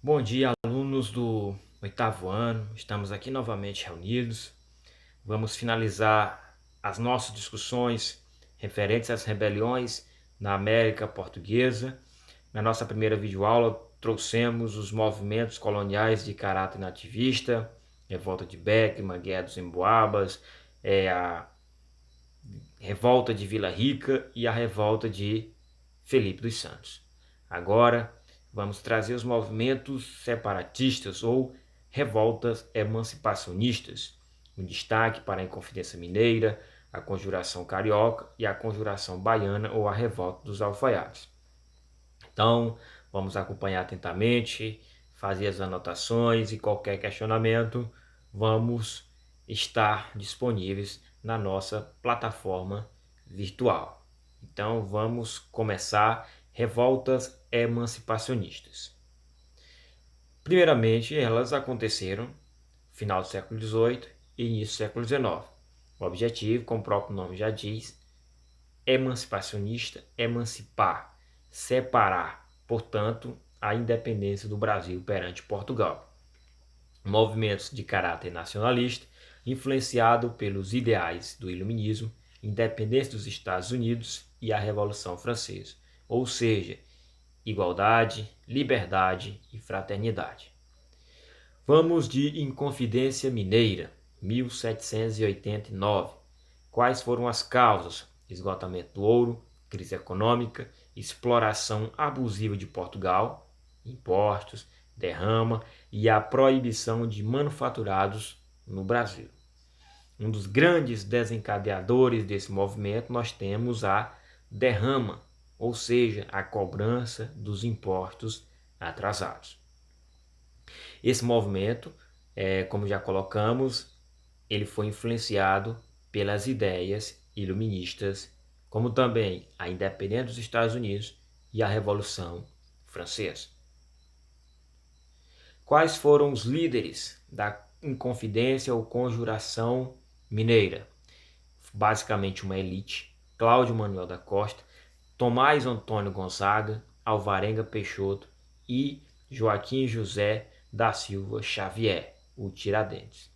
Bom dia, alunos do oitavo ano. Estamos aqui novamente reunidos. Vamos finalizar as nossas discussões referentes às rebeliões na América Portuguesa. Na nossa primeira videoaula, trouxemos os movimentos coloniais de caráter nativista, revolta de Beckman, Guerra dos Emboabas, a revolta de Vila Rica e a revolta de Felipe dos Santos. Agora vamos trazer os movimentos separatistas ou revoltas emancipacionistas, um destaque para a Inconfidência Mineira, a Conjuração Carioca e a Conjuração Baiana ou a Revolta dos Alfaiates. Então, vamos acompanhar atentamente, fazer as anotações e qualquer questionamento, vamos estar disponíveis na nossa plataforma virtual. Então, vamos começar revoltas emancipacionistas. Primeiramente, elas aconteceram no final do século XVIII e início do século XIX. O objetivo, como o próprio nome já diz, emancipacionista, emancipar, separar, portanto, a independência do Brasil perante Portugal. Movimentos de caráter nacionalista, influenciado pelos ideais do iluminismo, independência dos Estados Unidos e a Revolução Francesa, ou seja, igualdade, liberdade e fraternidade. Vamos de Inconfidência Mineira, 1789. Quais foram as causas? Esgotamento do ouro, crise econômica, exploração abusiva de Portugal, impostos, derrama e a proibição de manufaturados no Brasil. Um dos grandes desencadeadores desse movimento nós temos a derrama, ou seja, a cobrança dos impostos atrasados. Esse movimento, como já colocamos, ele foi influenciado pelas ideias iluministas, como também a independência dos Estados Unidos e a Revolução Francesa. Quais foram os líderes da Inconfidência ou Conjuração Mineira? Basicamente uma elite: Cláudio Manuel da Costa, Tomás Antônio Gonzaga, Alvarenga Peixoto e Joaquim José da Silva Xavier, o Tiradentes.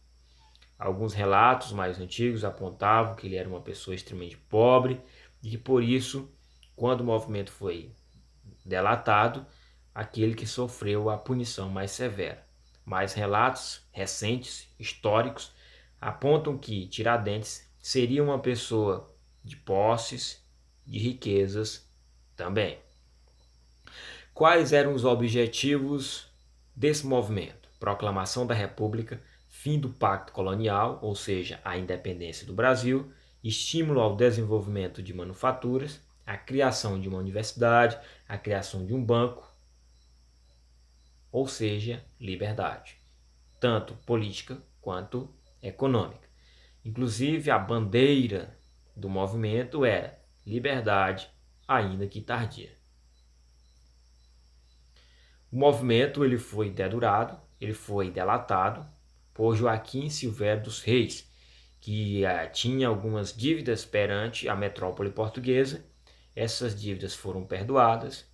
Alguns relatos mais antigos apontavam que ele era uma pessoa extremamente pobre e que, por isso, quando o movimento foi delatado, aquele que sofreu a punição mais severa. Mas relatos recentes, históricos, apontam que Tiradentes seria uma pessoa de posses, de riquezas também. Quais eram os objetivos desse movimento? Proclamação da República, fim do Pacto Colonial, ou seja, a independência do Brasil, estímulo ao desenvolvimento de manufaturas, a criação de uma universidade, a criação de um banco, ou seja, liberdade, tanto política quanto econômica. Inclusive, a bandeira do movimento era liberdade, ainda que tardia. O movimento ele foi dedurado, ele foi delatado por Joaquim Silvério dos Reis, que tinha algumas dívidas perante a metrópole portuguesa. Essas dívidas foram perdoadas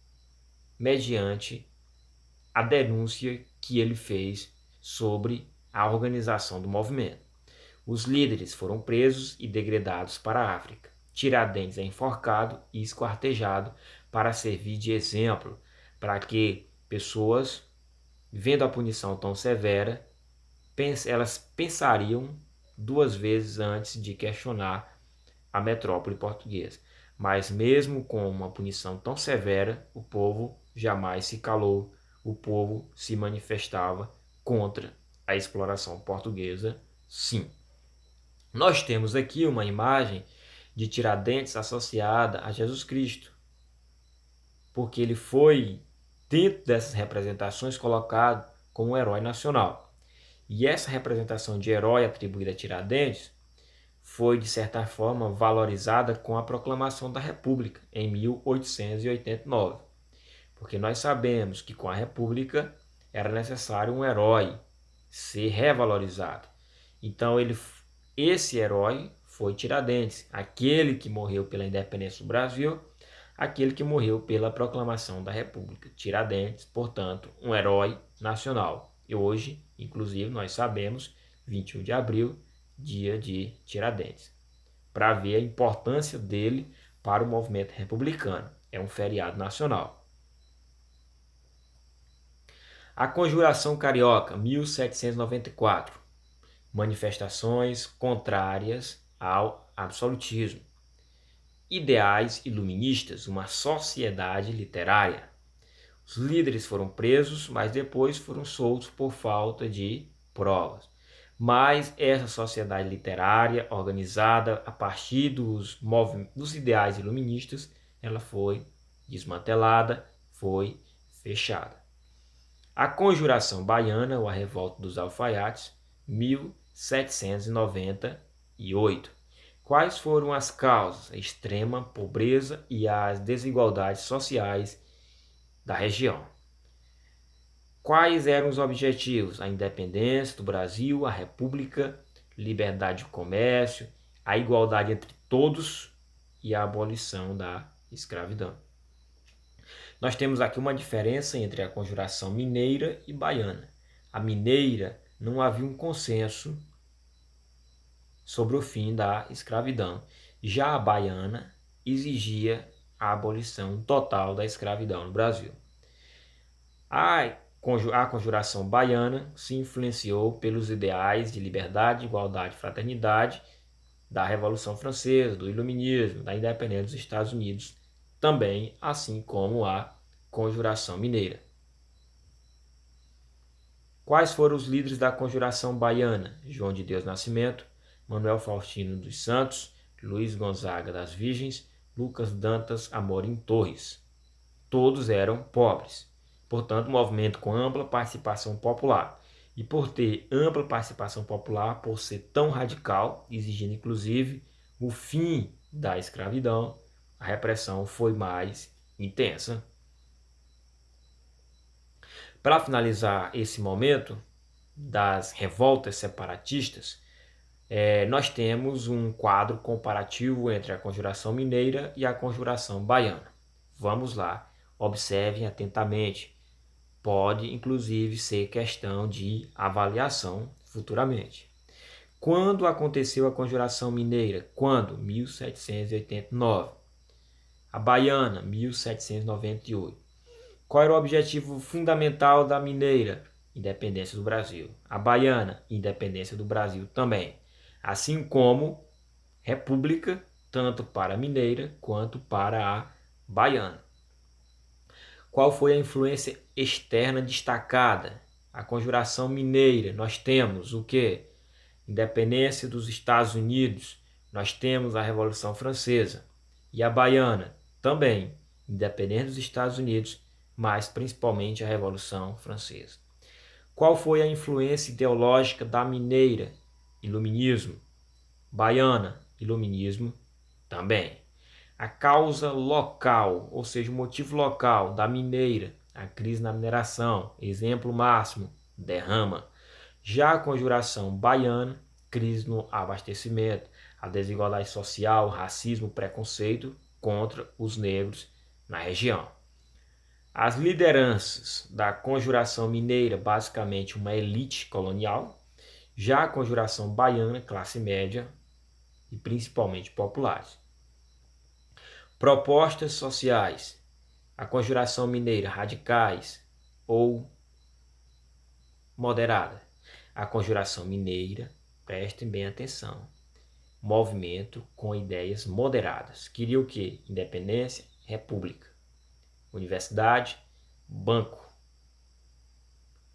mediante a denúncia que ele fez sobre a organização do movimento. Os líderes foram presos e degredados para a África. Tiradentes é enforcado e esquartejado para servir de exemplo para que pessoas, vendo a punição tão severa, elas pensariam duas vezes antes de questionar a metrópole portuguesa. Mas mesmo com uma punição tão severa, o povo jamais se calou, o povo se manifestava contra a exploração portuguesa, sim. Nós temos aqui uma imagem de Tiradentes associada a Jesus Cristo, porque ele foi, dentro dessas representações, colocado como um herói nacional. E essa representação de herói atribuída a Tiradentes foi, de certa forma, valorizada com a proclamação da República em 1889. Porque nós sabemos que com a República era necessário um herói ser revalorizado. Então esse herói foi Tiradentes, aquele que morreu pela independência do Brasil, aquele que morreu pela proclamação da República. Tiradentes, portanto, um herói nacional. E hoje, inclusive, nós sabemos, 21 de abril, dia de Tiradentes, para ver a importância dele para o movimento republicano. É um feriado nacional. A Conjuração Carioca, 1794. Manifestações contrárias ao absolutismo. Ideais iluministas, uma sociedade literária. Os líderes foram presos, mas depois foram soltos por falta de provas. Mas essa sociedade literária, organizada a partir dos ideais iluministas, ela foi desmantelada, foi fechada. A Conjuração Baiana, ou a Revolta dos Alfaiates, 1798. Quais foram as causas? A extrema pobreza e as desigualdades sociais da região. Quais eram os objetivos? A independência do Brasil, a república, liberdade de comércio, a igualdade entre todos e a abolição da escravidão. Nós temos aqui uma diferença entre a Conjuração Mineira e Baiana. A Mineira não havia um consenso sobre o fim da escravidão. Já a Baiana exigia a abolição total da escravidão no Brasil. A Conjuração Baiana se influenciou pelos ideais de liberdade, igualdade e fraternidade da Revolução Francesa, do Iluminismo, da independência dos Estados Unidos, também assim como a Conjuração Mineira. Quais foram os líderes da Conjuração Baiana? João de Deus Nascimento, Manuel Faustino dos Santos, Luiz Gonzaga das Virgens, Lucas Dantas Amorim Torres. Todos eram pobres. Portanto, um movimento com ampla participação popular. E por ter ampla participação popular, por ser tão radical, exigindo inclusive o fim da escravidão, a repressão foi mais intensa. Para finalizar esse momento das revoltas separatistas, nós temos um quadro comparativo entre a Conjuração Mineira e a Conjuração Baiana. Vamos lá, observem atentamente. Pode, inclusive, ser questão de avaliação futuramente. Quando aconteceu a Conjuração Mineira? Quando? 1789. A Baiana, 1798. Qual era o objetivo fundamental da Mineira? Independência do Brasil. A Baiana, independência do Brasil também. Assim como república, tanto para a Mineira quanto para a Baiana. Qual foi a influência externa destacada? A Conjuração Mineira, nós temos o quê? Independência dos Estados Unidos, nós temos a Revolução Francesa. E a Baiana, também, independência dos Estados Unidos, mas principalmente a Revolução Francesa. Qual foi a influência ideológica da Mineira? Iluminismo. Baiana, Iluminismo também. A causa local, ou seja, o motivo local da Mineira, a crise na mineração, exemplo máximo, derrama. Já a Conjuração Baiana, crise no abastecimento, a desigualdade social, racismo, preconceito contra os negros na região. As lideranças da Conjuração Mineira, basicamente uma elite colonial. Já a Conjuração Baiana, classe média e principalmente populares. Propostas sociais. A Conjuração Mineira, radicais ou moderada. A Conjuração Mineira, prestem bem atenção, movimento com ideias moderadas. Queria o quê? Independência, república. Universidade, banco.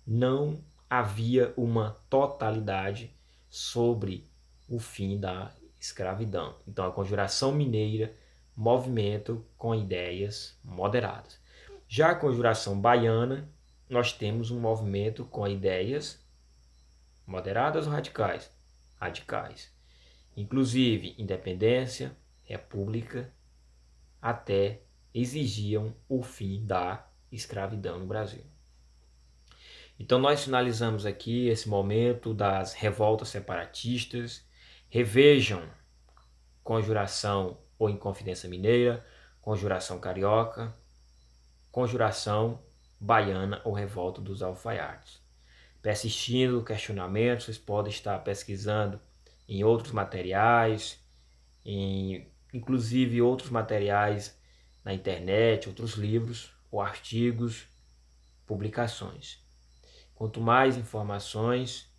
Não havia uma totalidade sobre o fim da escravidão. Então, a Conjuração Mineira, movimento com ideias moderadas. Já a Conjuração Baiana, nós temos um movimento com ideias moderadas ou radicais? Radicais. Inclusive, independência, república, até exigiam o fim da escravidão no Brasil. Então, nós finalizamos aqui esse momento das revoltas separatistas. Revejam Conjuração ou Inconfidência Mineira, conjuração carioca, conjuração baiana ou revolta dos alfaiates. Persistindo o questionamento, vocês podem estar pesquisando em outros materiais, inclusive outros materiais na internet, outros livros ou artigos, publicações. Quanto mais informações,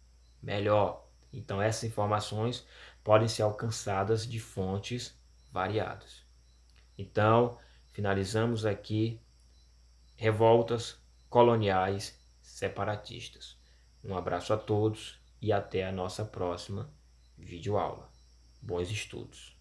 melhor. Então essas informações podem ser alcançadas de fontes variadas. Então, finalizamos aqui revoltas coloniais separatistas. Um abraço a todos e até a nossa próxima videoaula. Bons estudos!